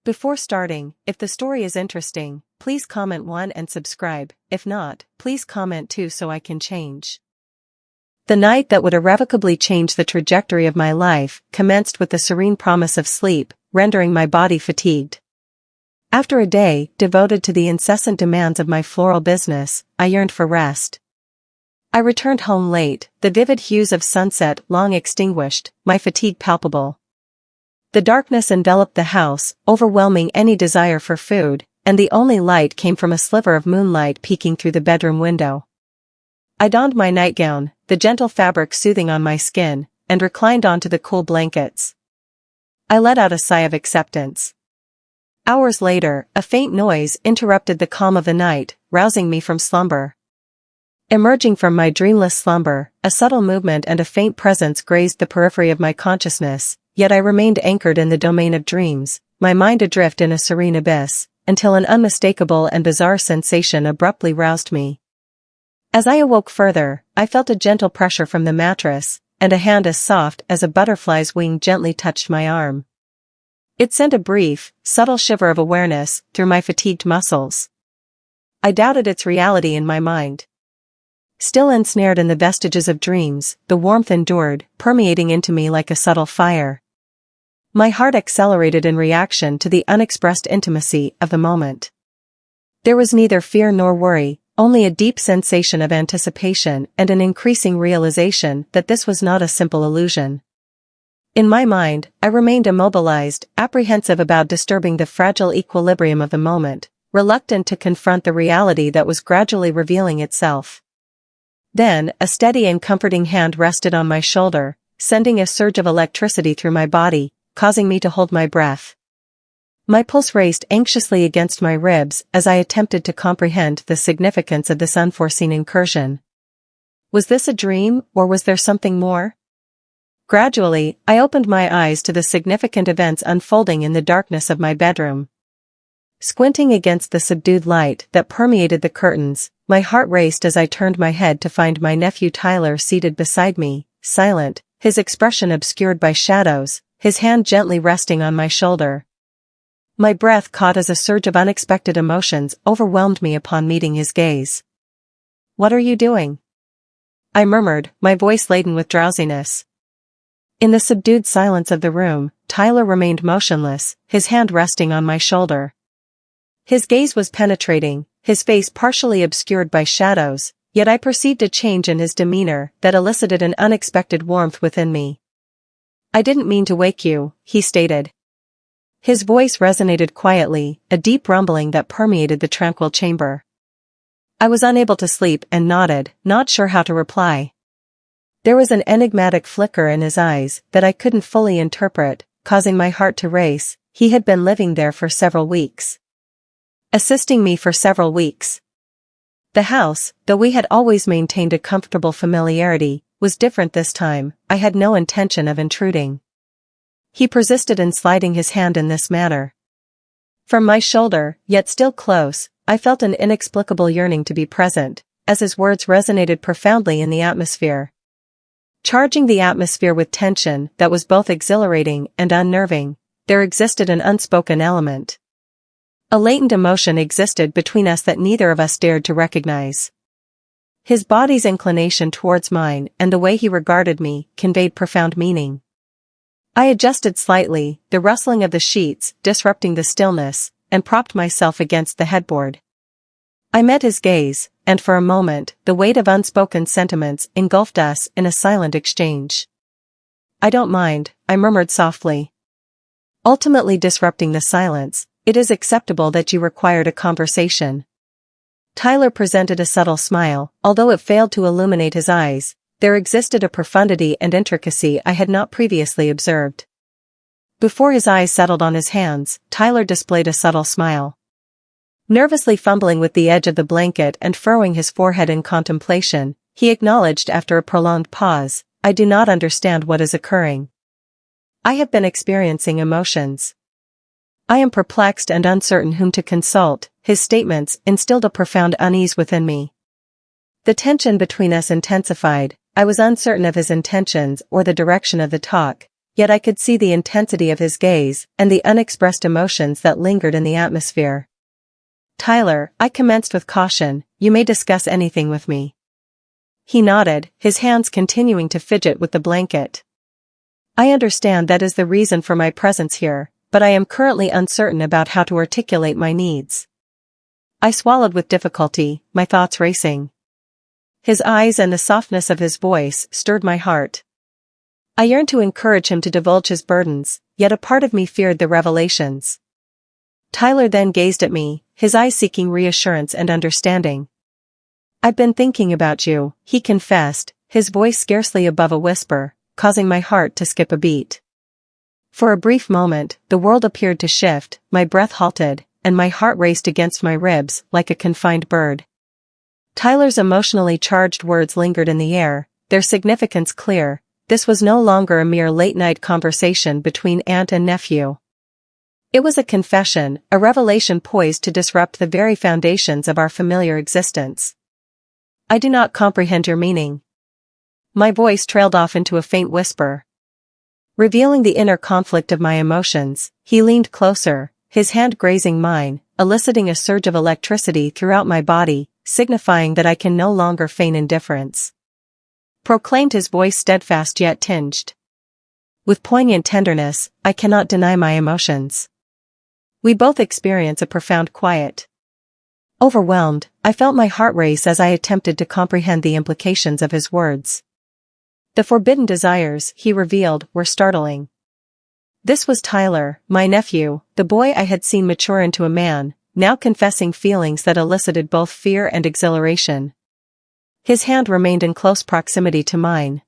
Before starting, if the story is interesting, please comment 1 and subscribe. If not, please comment 2 so I can change. The night that would irrevocably change the trajectory of my life commenced with the serene promise of sleep, rendering my body fatigued. After a day devoted to the incessant demands of my floral business, I yearned for rest. I returned home late, the vivid hues of sunset long extinguished, my fatigue palpable. The darkness enveloped the house, overwhelming any desire for food, and the only light came from a sliver of moonlight peeking through the bedroom window. I donned my nightgown, the gentle fabric soothing on my skin, and reclined onto the cool blankets. I let out a sigh of acceptance. Hours later, a faint noise interrupted the calm of the night, rousing me from slumber. Emerging from my dreamless slumber, a subtle movement and a faint presence grazed the periphery of my consciousness, yet I remained anchored in the domain of dreams, my mind adrift in a serene abyss, until an unmistakable and bizarre sensation abruptly roused me. As I awoke further, I felt a gentle pressure from the mattress, and a hand as soft as a butterfly's wing gently touched my arm. It sent a brief, subtle shiver of awareness through my fatigued muscles. I doubted its reality in my mind. Still ensnared in the vestiges of dreams, the warmth endured, permeating into me like a subtle fire. My heart accelerated in reaction to the unexpressed intimacy of the moment. There was neither fear nor worry, only a deep sensation of anticipation and an increasing realization that this was not a simple illusion. In my mind, I remained immobilized, apprehensive about disturbing the fragile equilibrium of the moment, reluctant to confront the reality that was gradually revealing itself. Then, a steady and comforting hand rested on my shoulder, sending a surge of electricity through my body, causing me to hold my breath. My pulse raced anxiously against my ribs as I attempted to comprehend the significance of this unforeseen incursion. Was this a dream, or was there something more? Gradually, I opened my eyes to the significant events unfolding in the darkness of my bedroom. Squinting against the subdued light that permeated the curtains, my heart raced as I turned my head to find my nephew Tyler seated beside me, silent, his expression obscured by shadows, his hand gently resting on my shoulder. My breath caught as a surge of unexpected emotions overwhelmed me upon meeting his gaze. "What are you doing?" I murmured, my voice laden with drowsiness. In the subdued silence of the room, Tyler remained motionless, his hand resting on my shoulder. His gaze was penetrating, his face partially obscured by shadows, yet I perceived a change in his demeanor that elicited an unexpected warmth within me. "I didn't mean to wake you," he stated. His voice resonated quietly, a deep rumbling that permeated the tranquil chamber. I was unable to sleep and nodded, not sure how to reply. There was an enigmatic flicker in his eyes that I couldn't fully interpret, causing my heart to race. He had been living there for several weeks. Assisting me for several weeks. The house, though we had always maintained a comfortable familiarity, was different this time. I had no intention of intruding. He persisted in sliding his hand in this manner. From my shoulder, yet still close, I felt an inexplicable yearning to be present, as his words resonated profoundly in the atmosphere. Charging the atmosphere with tension that was both exhilarating and unnerving, there existed an unspoken element. A latent emotion existed between us that neither of us dared to recognize. His body's inclination towards mine and the way he regarded me conveyed profound meaning. I adjusted slightly, the rustling of the sheets disrupting the stillness, and propped myself against the headboard. I met his gaze, and for a moment, the weight of unspoken sentiments engulfed us in a silent exchange. "I don't mind," I murmured softly. Ultimately disrupting the silence, "It is acceptable that you required a conversation." Tyler presented a subtle smile, although it failed to illuminate his eyes. There existed a profundity and intricacy I had not previously observed. Before his eyes settled on his hands, Tyler displayed a subtle smile. Nervously fumbling with the edge of the blanket and furrowing his forehead in contemplation, he acknowledged after a prolonged pause, "I do not understand what is occurring. I have been experiencing emotions. I am perplexed and uncertain whom to consult." His statements instilled a profound unease within me. The tension between us intensified. I was uncertain of his intentions or the direction of the talk, yet I could see the intensity of his gaze and the unexpressed emotions that lingered in the atmosphere. "Tyler," I commenced with caution, "you may discuss anything with me." He nodded, his hands continuing to fidget with the blanket. "I understand that is the reason for my presence here, but I am currently uncertain about how to articulate my needs." I swallowed with difficulty, my thoughts racing. His eyes and the softness of his voice stirred my heart. I yearned to encourage him to divulge his burdens, yet a part of me feared the revelations. Tyler then gazed at me, his eyes seeking reassurance and understanding. "I've been thinking about you," he confessed, his voice scarcely above a whisper, causing my heart to skip a beat. For a brief moment, the world appeared to shift, my breath halted, and my heart raced against my ribs like a confined bird. Tyler's emotionally charged words lingered in the air, their significance clear. This was no longer a mere late-night conversation between aunt and nephew. It was a confession, a revelation poised to disrupt the very foundations of our familiar existence. "I do not comprehend your meaning." My voice trailed off into a faint whisper. Revealing the inner conflict of my emotions, he leaned closer, his hand grazing mine, eliciting a surge of electricity throughout my body, signifying that I can no longer feign indifference. Proclaimed his voice steadfast yet tinged with poignant tenderness, "I cannot deny my emotions." We both experience a profound quiet. Overwhelmed, I felt my heart race as I attempted to comprehend the implications of his words. The forbidden desires, he revealed, were startling. This was Tyler, my nephew, the boy I had seen mature into a man, now confessing feelings that elicited both fear and exhilaration. His hand remained in close proximity to mine.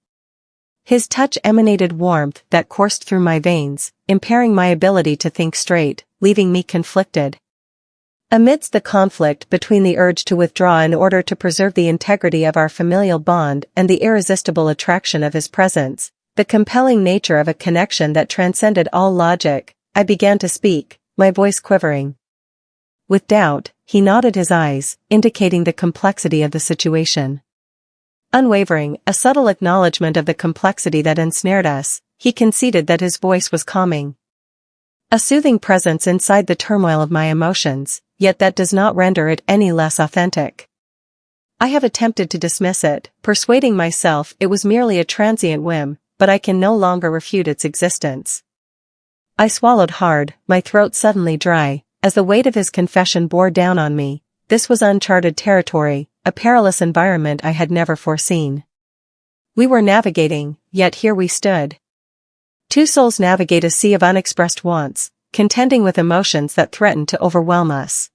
His touch emanated warmth that coursed through my veins, impairing my ability to think straight, leaving me conflicted. Amidst the conflict between the urge to withdraw in order to preserve the integrity of our familial bond and the irresistible attraction of his presence, the compelling nature of a connection that transcended all logic, I began to speak, my voice quivering. With doubt, he nodded his eyes, indicating the complexity of the situation. Unwavering, a subtle acknowledgement of the complexity that ensnared us, he conceded that his voice was calming. A soothing presence inside the turmoil of my emotions, yet that does not render it any less authentic. I have attempted to dismiss it, persuading myself it was merely a transient whim, but I can no longer refute its existence. I swallowed hard, my throat suddenly dry, as the weight of his confession bore down on me. This was uncharted territory, a perilous environment I had never foreseen. We were navigating, yet here we stood. Two souls navigate a sea of unexpressed wants, contending with emotions that threatened to overwhelm us.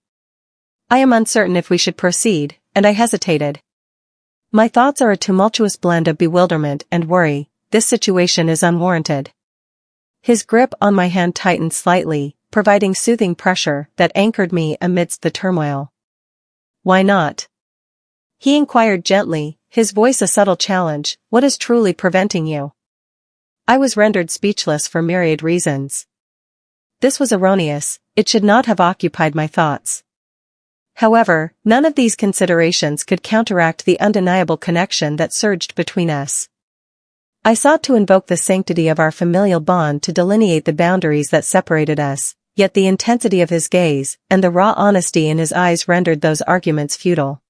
I am uncertain if we should proceed, and I hesitated. My thoughts are a tumultuous blend of bewilderment and worry. This situation is unwarranted. His grip on my hand tightened slightly, providing soothing pressure that anchored me amidst the turmoil. "Why not?" he inquired gently, his voice a subtle challenge. "What is truly preventing you?" I was rendered speechless for myriad reasons. This was erroneous, it should not have occupied my thoughts. However, none of these considerations could counteract the undeniable connection that surged between us. I sought to invoke the sanctity of our familial bond to delineate the boundaries that separated us, yet the intensity of his gaze and the raw honesty in his eyes rendered those arguments futile.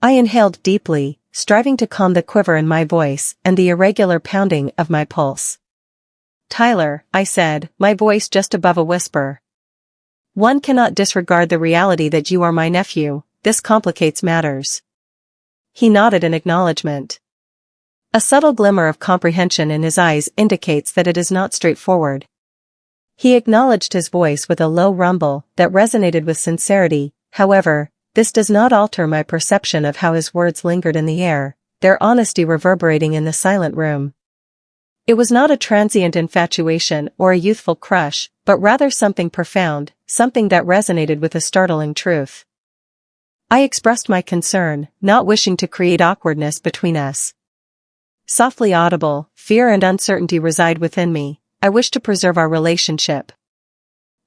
I inhaled deeply, striving to calm the quiver in my voice and the irregular pounding of my pulse. "Tyler," I said, my voice just above a whisper. "One cannot disregard the reality that you are my nephew. This complicates matters." He nodded in acknowledgement. A subtle glimmer of comprehension in his eyes indicates that it is not straightforward. He acknowledged his voice with a low rumble that resonated with sincerity. However, this does not alter my perception of how his words lingered in the air, their honesty reverberating in the silent room. It was not a transient infatuation or a youthful crush, but rather something profound, something that resonated with a startling truth. I expressed my concern, not wishing to create awkwardness between us. Softly audible, fear and uncertainty reside within me. I wish to preserve our relationship.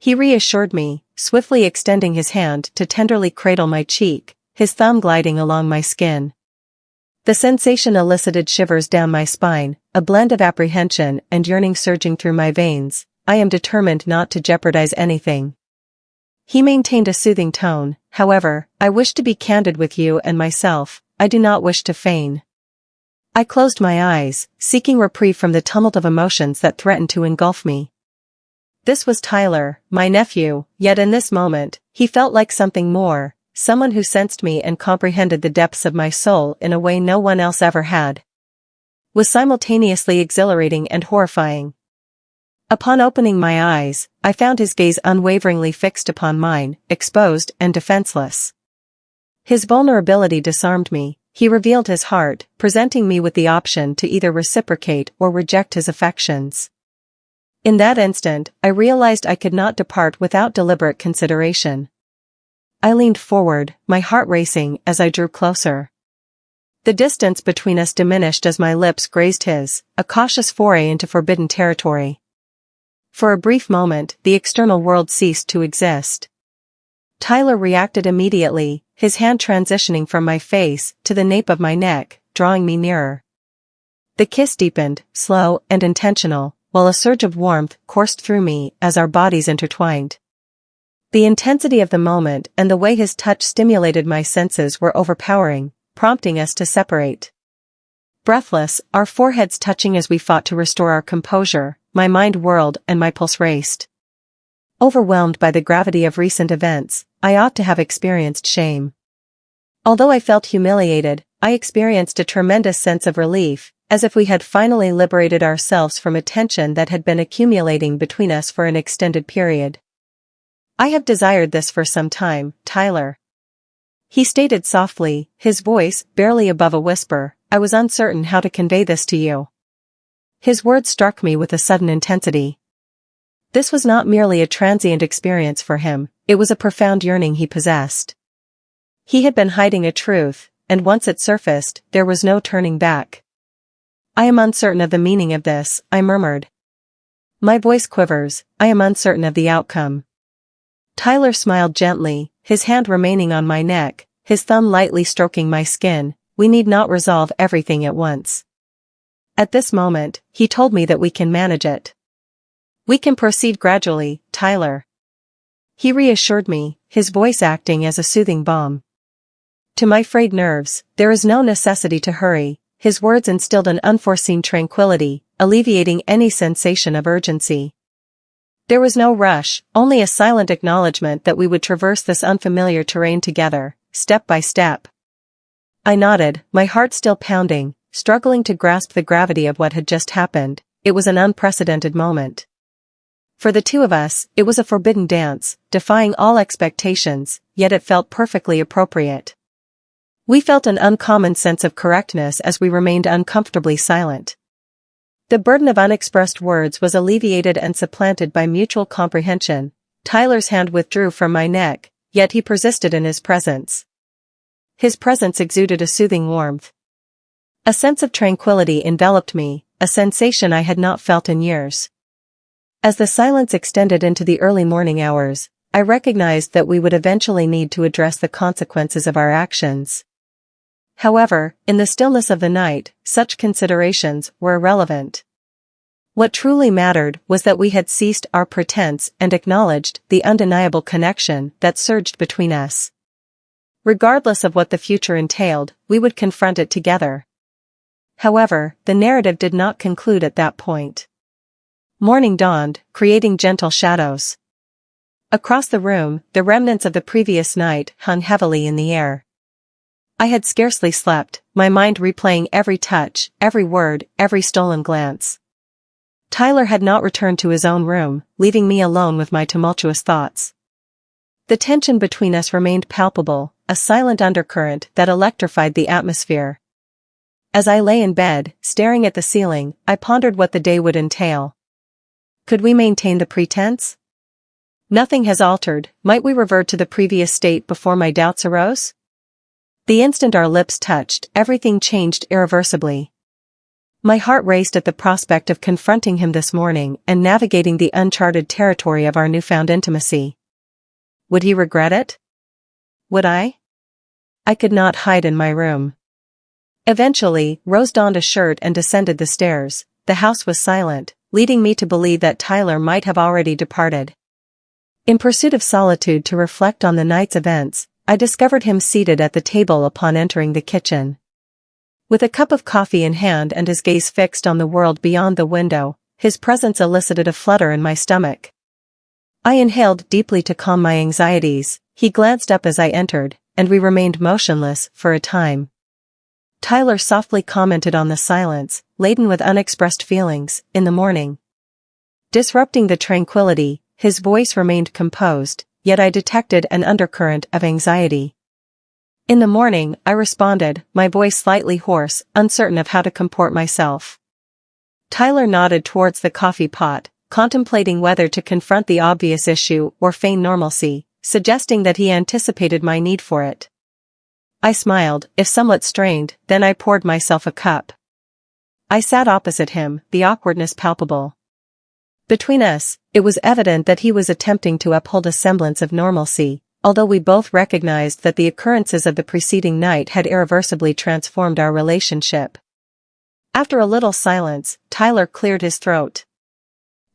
He reassured me, swiftly extending his hand to tenderly cradle my cheek, his thumb gliding along my skin. The sensation elicited shivers down my spine, a blend of apprehension and yearning surging through my veins. I am determined not to jeopardize anything. He maintained a soothing tone. However, I wish to be candid with you and myself. I do not wish to feign. I closed my eyes, seeking reprieve from the tumult of emotions that threatened to engulf me. This was Tyler, my nephew, yet in this moment, he felt like something more, someone who sensed me and comprehended the depths of my soul in a way no one else ever had. Was simultaneously exhilarating and horrifying. Upon opening my eyes, I found his gaze unwaveringly fixed upon mine, exposed and defenseless. His vulnerability disarmed me. He revealed his heart, presenting me with the option to either reciprocate or reject his affections. In that instant, I realized I could not depart without deliberate consideration. I leaned forward, my heart racing as I drew closer. The distance between us diminished as my lips grazed his, a cautious foray into forbidden territory. For a brief moment, the external world ceased to exist. Tyler reacted immediately, his hand transitioning from my face to the nape of my neck, drawing me nearer. The kiss deepened, slow and intentional, while a surge of warmth coursed through me as our bodies intertwined. The intensity of the moment and the way his touch stimulated my senses were overpowering, prompting us to separate. Breathless, our foreheads touching as we fought to restore our composure, my mind whirled and my pulse raced. Overwhelmed by the gravity of recent events, I ought to have experienced shame. Although I felt humiliated, I experienced a tremendous sense of relief, as if we had finally liberated ourselves from a tension that had been accumulating between us for an extended period. I have desired this for some time, Tyler. He stated softly, his voice barely above a whisper. I was uncertain how to convey this to you. His words struck me with a sudden intensity. This was not merely a transient experience for him, it was a profound yearning he possessed. He had been hiding a truth, and once it surfaced, there was no turning back. I am uncertain of the meaning of this, I murmured. My voice quivers, I am uncertain of the outcome. Tyler smiled gently, his hand remaining on my neck, his thumb lightly stroking my skin. We need not resolve everything at once. At this moment, he told me that we can manage it. We can proceed gradually, Tyler. He reassured me, his voice acting as a soothing balm. To my frayed nerves, there is no necessity to hurry. His words instilled an unforeseen tranquility, alleviating any sensation of urgency. There was no rush, only a silent acknowledgement that we would traverse this unfamiliar terrain together, step by step. I nodded, my heart still pounding, struggling to grasp the gravity of what had just happened. It was an unprecedented moment. For the two of us, it was a forbidden dance, defying all expectations, yet it felt perfectly appropriate. We felt an uncommon sense of correctness as we remained uncomfortably silent. The burden of unexpressed words was alleviated and supplanted by mutual comprehension. Tyler's hand withdrew from my neck, yet he persisted in his presence. His presence exuded a soothing warmth. A sense of tranquility enveloped me, a sensation I had not felt in years. As the silence extended into the early morning hours, I recognized that we would eventually need to address the consequences of our actions. However, in the stillness of the night, such considerations were irrelevant. What truly mattered was that we had ceased our pretense and acknowledged the undeniable connection that surged between us. Regardless of what the future entailed, we would confront it together. However, the narrative did not conclude at that point. Morning dawned, creating gentle shadows. Across the room, the remnants of the previous night hung heavily in the air. I had scarcely slept, my mind replaying every touch, every word, every stolen glance. Tyler had not returned to his own room, leaving me alone with my tumultuous thoughts. The tension between us remained palpable, a silent undercurrent that electrified the atmosphere. As I lay in bed, staring at the ceiling, I pondered what the day would entail. Could we maintain the pretense? Nothing has altered, might we revert to the previous state before my doubts arose? The instant our lips touched, everything changed irreversibly. My heart raced at the prospect of confronting him this morning and navigating the uncharted territory of our newfound intimacy. Would he regret it? Would I? I could not hide in my room. Eventually, Rose donned a shirt and descended the stairs. The house was silent, leading me to believe that Tyler might have already departed. In pursuit of solitude to reflect on the night's events, I discovered him seated at the table upon entering the kitchen. With a cup of coffee in hand and his gaze fixed on the world beyond the window, his presence elicited a flutter in my stomach. I inhaled deeply to calm my anxieties. He glanced up as I entered, and we remained motionless for a time. Tyler softly commented on the silence, laden with unexpressed feelings, in the morning. Disrupting the tranquility, his voice remained composed, yet I detected an undercurrent of anxiety. In the morning, I responded, my voice slightly hoarse, uncertain of how to comport myself. Tyler nodded towards the coffee pot, contemplating whether to confront the obvious issue or feign normalcy, suggesting that he anticipated my need for it. I smiled, if somewhat strained, then I poured myself a cup. I sat opposite him, the awkwardness palpable. Between us, it was evident that he was attempting to uphold a semblance of normalcy, although we both recognized that the occurrences of the preceding night had irreversibly transformed our relationship. After a little silence, Tyler cleared his throat.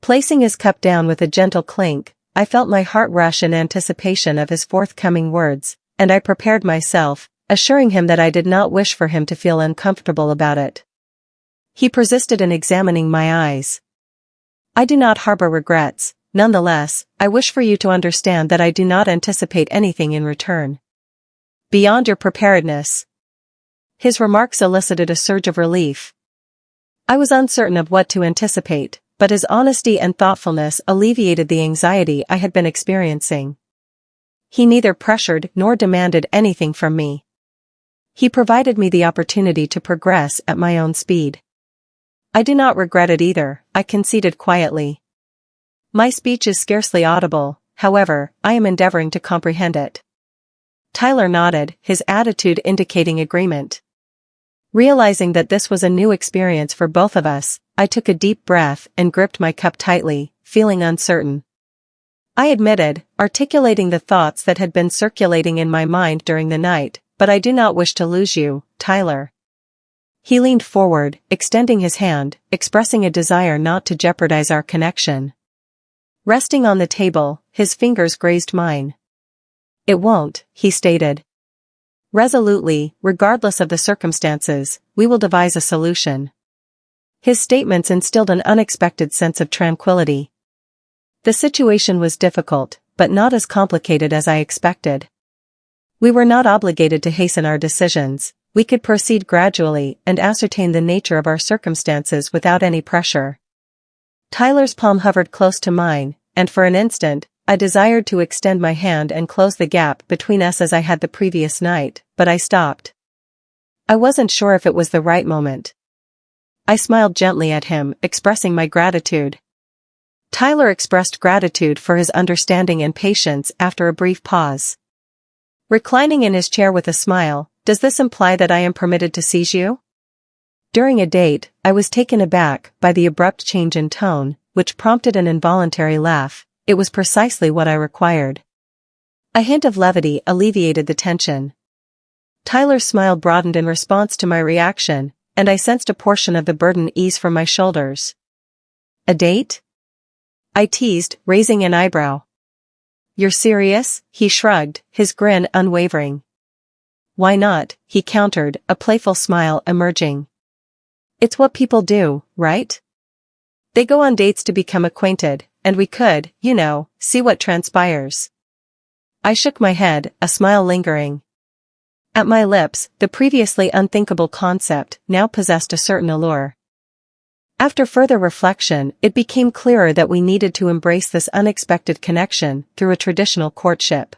Placing his cup down with a gentle clink, I felt my heart rush in anticipation of his forthcoming words, and I prepared myself, assuring him that I did not wish for him to feel uncomfortable about it. He persisted in examining my eyes. I do not harbor regrets. Nonetheless, I wish for you to understand that I do not anticipate anything in return. Beyond your preparedness. His remarks elicited a surge of relief. I was uncertain of what to anticipate, but his honesty and thoughtfulness alleviated the anxiety I had been experiencing. He neither pressured nor demanded anything from me. He provided me the opportunity to progress at my own speed. I do not regret it either, I conceded quietly. My speech is scarcely audible, however, I am endeavoring to comprehend it. Tyler nodded, his attitude indicating agreement. Realizing that this was a new experience for both of us, I took a deep breath and gripped my cup tightly, feeling uncertain. I admitted, articulating the thoughts that had been circulating in my mind during the night, but I do not wish to lose you, Tyler. He leaned forward, extending his hand, expressing a desire not to jeopardize our connection. Resting on the table, his fingers grazed mine. It won't, he stated. Resolutely, regardless of the circumstances, we will devise a solution. His statements instilled an unexpected sense of tranquility. The situation was difficult, but not as complicated as I expected. We were not obligated to hasten our decisions. We could proceed gradually and ascertain the nature of our circumstances without any pressure. Tyler's palm hovered close to mine, and for an instant, I desired to extend my hand and close the gap between us as I had the previous night, but I stopped. I wasn't sure if it was the right moment. I smiled gently at him, expressing my gratitude. Tyler expressed gratitude for his understanding and patience after a brief pause. Reclining in his chair with a smile, does this imply that I am permitted to seize you? During a date, I was taken aback by the abrupt change in tone, which prompted an involuntary laugh. It was precisely what I required. A hint of levity alleviated the tension. Tyler's smile broadened in response to my reaction, and I sensed a portion of the burden ease from my shoulders. A date? I teased, raising an eyebrow. You're serious? He shrugged, his grin unwavering. Why not? He countered, a playful smile emerging. It's what people do, right? They go on dates to become acquainted, and we could, see what transpires. I shook my head, a smile lingering. At my lips, the previously unthinkable concept now possessed a certain allure. After further reflection, it became clearer that we needed to embrace this unexpected connection through a traditional courtship.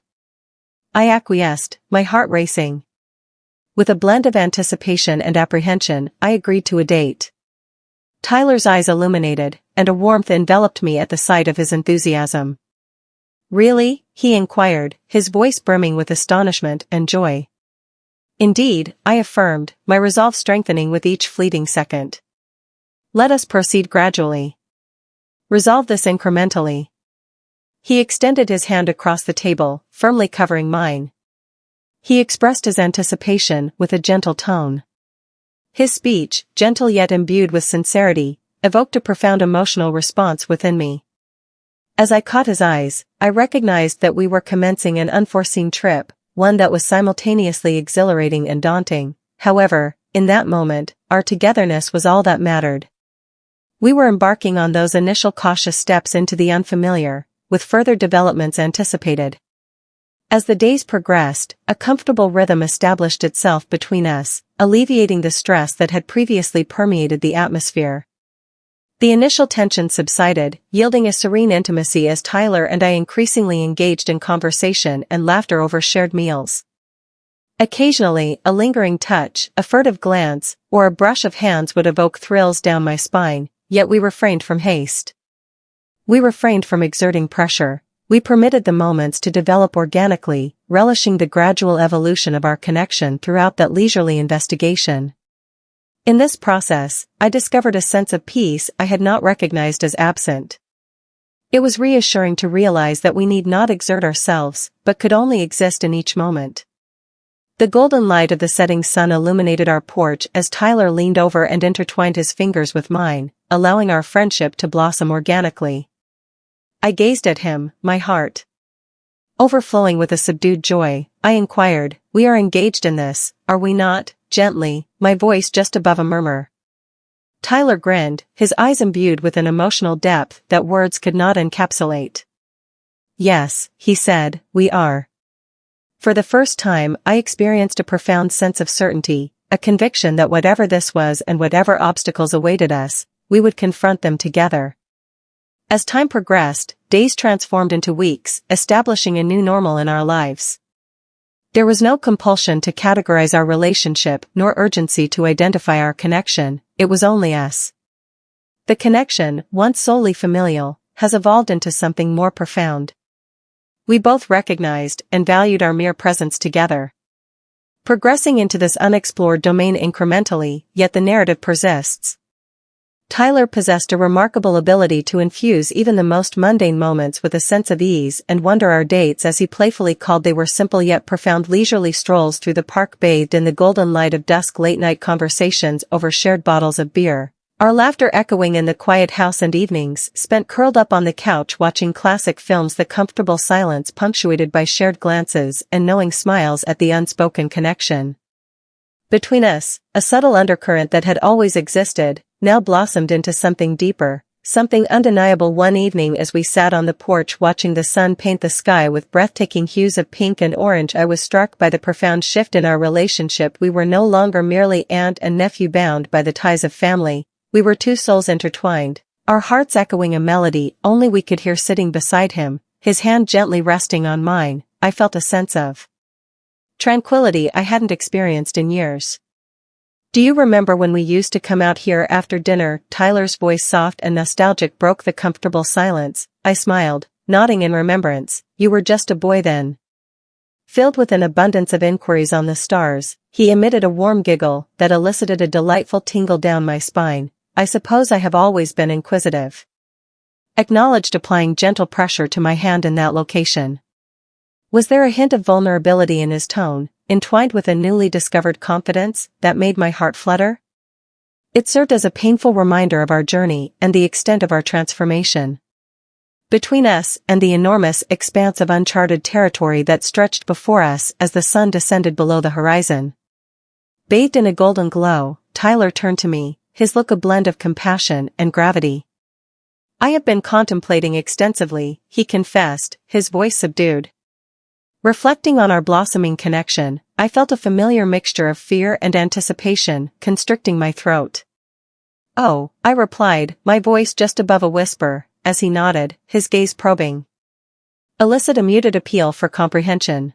I acquiesced, my heart racing. With a blend of anticipation and apprehension, I agreed to a date. Tyler's eyes illuminated, and a warmth enveloped me at the sight of his enthusiasm. Really? He inquired, his voice brimming with astonishment and joy. Indeed, I affirmed, my resolve strengthening with each fleeting second. Let us proceed gradually. Resolve this incrementally. He extended his hand across the table, firmly covering mine. He expressed his anticipation with a gentle tone. His speech, gentle yet imbued with sincerity, evoked a profound emotional response within me. As I caught his eyes, I recognized that we were commencing an unforeseen trip, one that was simultaneously exhilarating and daunting. However, in that moment, our togetherness was all that mattered. We were embarking on those initial cautious steps into the unfamiliar, with further developments anticipated. As the days progressed, a comfortable rhythm established itself between us, alleviating the stress that had previously permeated the atmosphere. The initial tension subsided, yielding a serene intimacy as Tyler and I increasingly engaged in conversation and laughter over shared meals. Occasionally, a lingering touch, a furtive glance, or a brush of hands would evoke thrills down my spine, yet we refrained from haste. We refrained from exerting pressure. We permitted the moments to develop organically, relishing the gradual evolution of our connection throughout that leisurely investigation. In this process, I discovered a sense of peace I had not recognized as absent. It was reassuring to realize that we need not exert ourselves, but could only exist in each moment. The golden light of the setting sun illuminated our porch as Tyler leaned over and intertwined his fingers with mine, allowing our friendship to blossom organically. I gazed at him, my heart overflowing with a subdued joy. I inquired, "We are engaged in this, are we not?" Gently, my voice just above a murmur. Tyler grinned, his eyes imbued with an emotional depth that words could not encapsulate. "Yes," he said, "we are." For the first time, I experienced a profound sense of certainty, a conviction that whatever this was and whatever obstacles awaited us, we would confront them together. As time progressed, days transformed into weeks, establishing a new normal in our lives. There was no compulsion to categorize our relationship nor urgency to identify our connection, it was only us. The connection, once solely familial, has evolved into something more profound. We both recognized and valued our mere presence together. Progressing into this unexplored domain incrementally, yet the narrative persists. Tyler possessed a remarkable ability to infuse even the most mundane moments with a sense of ease and wonder. Our dates, as he playfully called they, were simple yet profound leisurely strolls through the park bathed in the golden light of dusk, late-night conversations over shared bottles of beer, our laughter echoing in the quiet house, and evenings spent curled up on the couch watching classic films, the comfortable silence punctuated by shared glances and knowing smiles at the unspoken connection. Between us, a subtle undercurrent that had always existed, now blossomed into something deeper, something undeniable. One evening as we sat on the porch watching the sun paint the sky with breathtaking hues of pink and orange, I was struck by the profound shift in our relationship. We were no longer merely aunt and nephew bound by the ties of family, we were two souls intertwined, our hearts echoing a melody only we could hear. Sitting beside him, his hand gently resting on mine, I felt a sense of tranquility I hadn't experienced in years. "Do you remember when we used to come out here after dinner?" Tyler's voice, soft and nostalgic, broke the comfortable silence. I smiled, nodding in remembrance. "You were just a boy then." Filled with an abundance of inquiries on the stars, he emitted a warm giggle that elicited a delightful tingle down my spine. "I suppose I have always been inquisitive," acknowledged, applying gentle pressure to my hand in that location. Was there a hint of vulnerability in his tone, entwined with a newly discovered confidence, that made my heart flutter? It served as a painful reminder of our journey and the extent of our transformation. Between us and the enormous expanse of uncharted territory that stretched before us as the sun descended below the horizon. Bathed in a golden glow, Tyler turned to me, his look a blend of compassion and gravity. "I have been contemplating extensively," he confessed, his voice subdued. Reflecting on our blossoming connection, I felt a familiar mixture of fear and anticipation constricting my throat. "Oh," I replied, my voice just above a whisper, as he nodded, his gaze probing. Elicit a muted appeal for comprehension.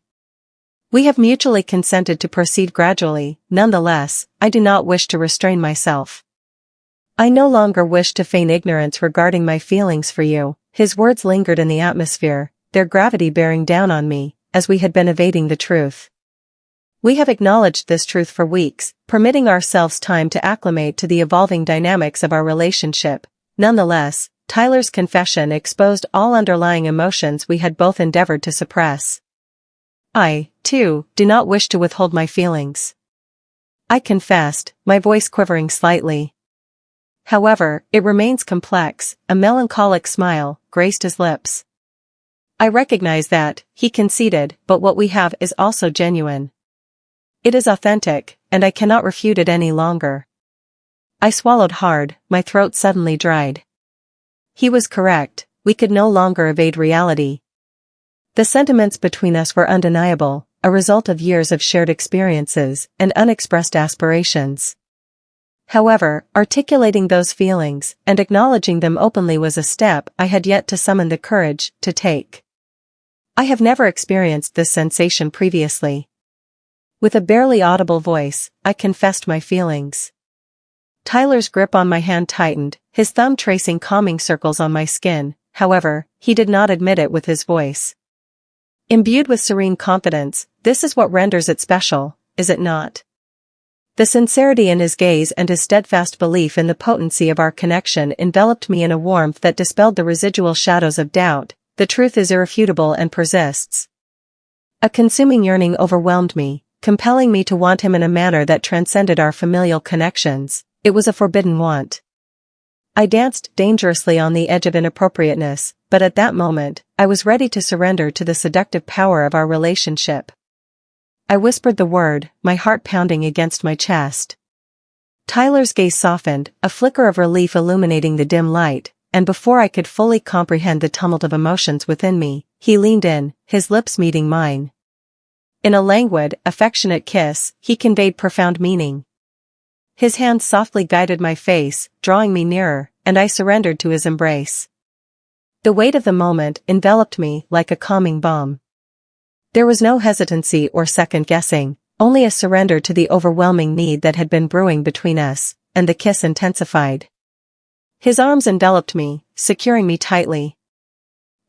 "We have mutually consented to proceed gradually. Nonetheless, I do not wish to restrain myself. I no longer wish to feign ignorance regarding my feelings for you." His words lingered in the atmosphere, their gravity bearing down on me, as we had been evading the truth. We have acknowledged this truth for weeks, permitting ourselves time to acclimate to the evolving dynamics of our relationship. Nonetheless, Tyler's confession exposed all underlying emotions we had both endeavored to suppress. "I, too, do not wish to withhold my feelings. I confessed, my voice quivering slightly. However, it remains complex. A melancholic smile graced his lips. I recognize that, he conceded, but what we have is also genuine. It is authentic, and I cannot refute it any longer. I swallowed hard, my throat suddenly dried. He was correct, we could no longer evade reality. The sentiments between us were undeniable, a result of years of shared experiences and unexpressed aspirations. However, articulating those feelings and acknowledging them openly was a step I had yet to summon the courage to take. I have never experienced this sensation previously. With a barely audible voice, I confessed my feelings. Tyler's grip on my hand tightened, his thumb tracing calming circles on my skin. However, he did not admit it with his voice. Imbued with serene confidence, this is what renders it special, is it not? The sincerity in his gaze and his steadfast belief in the potency of our connection enveloped me in a warmth that dispelled the residual shadows of doubt. The truth is irrefutable and persists. A consuming yearning overwhelmed me, compelling me to want him in a manner that transcended our familial connections. It was a forbidden want. I danced dangerously on the edge of inappropriateness, but at that moment, I was ready to surrender to the seductive power of our relationship. I whispered the word, my heart pounding against my chest. Tyler's gaze softened, a flicker of relief illuminating the dim light, and before I could fully comprehend the tumult of emotions within me, he leaned in, his lips meeting mine. In a languid, affectionate kiss, he conveyed profound meaning. His hand softly guided my face, drawing me nearer, and I surrendered to his embrace. The weight of the moment enveloped me like a calming balm. There was no hesitancy or second-guessing, only a surrender to the overwhelming need that had been brewing between us, and the kiss intensified. His arms enveloped me, securing me tightly.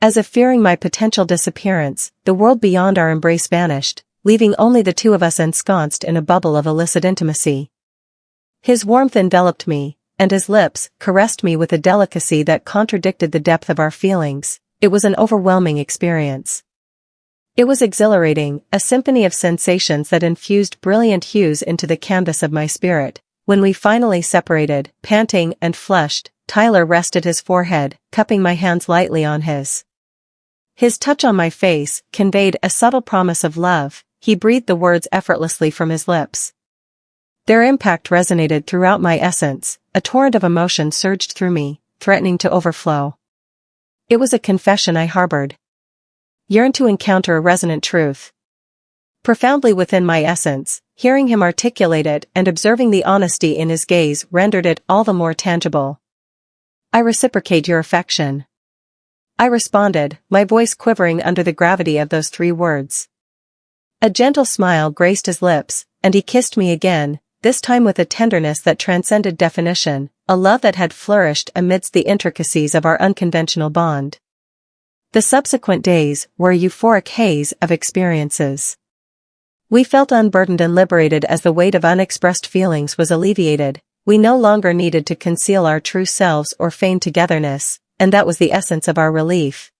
As if fearing my potential disappearance, the world beyond our embrace vanished, leaving only the two of us ensconced in a bubble of illicit intimacy. His warmth enveloped me, and his lips caressed me with a delicacy that contradicted the depth of our feelings. It was an overwhelming experience. It was exhilarating, a symphony of sensations that infused brilliant hues into the canvas of my spirit. When we finally separated, panting and flushed, Tyler rested his forehead, cupping my hands lightly on his. His touch on my face conveyed a subtle promise of love. He breathed the words effortlessly from his lips. Their impact resonated throughout my essence, a torrent of emotion surged through me, threatening to overflow. It was a confession I harbored. Yearned to encounter a resonant truth. Profoundly within my essence, hearing him articulate it and observing the honesty in his gaze rendered it all the more tangible. I reciprocate your affection. I responded, my voice quivering under the gravity of those 3 words. A gentle smile graced his lips, and he kissed me again, this time with a tenderness that transcended definition, a love that had flourished amidst the intricacies of our unconventional bond. The subsequent days were a euphoric haze of experiences. We felt unburdened and liberated as the weight of unexpressed feelings was alleviated. We no longer needed to conceal our true selves or feign togetherness, and that was the essence of our relief.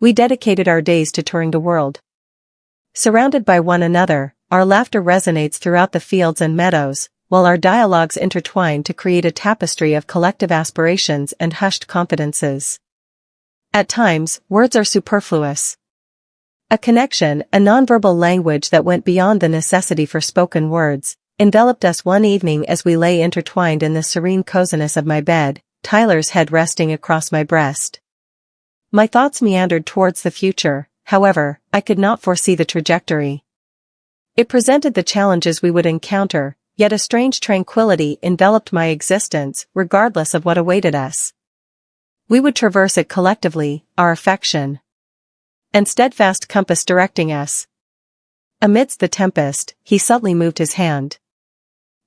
We dedicated our days to touring the world. Surrounded by one another, our laughter resonates throughout the fields and meadows, while our dialogues intertwine to create a tapestry of collective aspirations and hushed confidences. At times, words are superfluous. A connection, a nonverbal language that went beyond the necessity for spoken words, enveloped us one evening as we lay intertwined in the serene coziness of my bed, Tyler's head resting across my breast. My thoughts meandered towards the future, however, I could not foresee the trajectory. It presented the challenges we would encounter, yet a strange tranquility enveloped my existence, regardless of what awaited us. We would traverse it collectively, our affection and steadfast compass directing us. Amidst the tempest, he subtly moved his hand.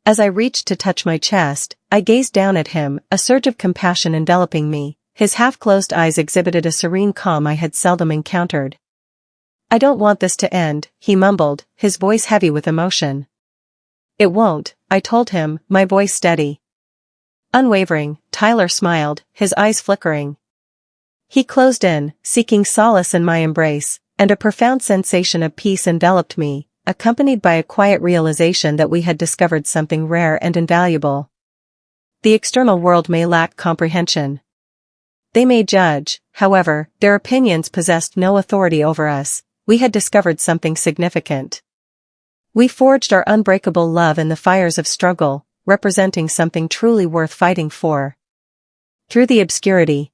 As I reached to touch my chest, I gazed down at him, a surge of compassion enveloping me. His half-closed eyes exhibited a serene calm I had seldom encountered. I don't want this to end, he mumbled, his voice heavy with emotion. It won't, I told him, my voice steady. Unwavering, Tyler smiled, his eyes flickering. He closed in, seeking solace in my embrace, and a profound sensation of peace enveloped me. accompanied by a quiet realization that we had discovered something rare and invaluable. The external world may lack comprehension. They may judge, however, their opinions possessed no authority over us. We had discovered something significant. We forged our unbreakable love in the fires of struggle, representing something truly worth fighting for. Through the obscurity,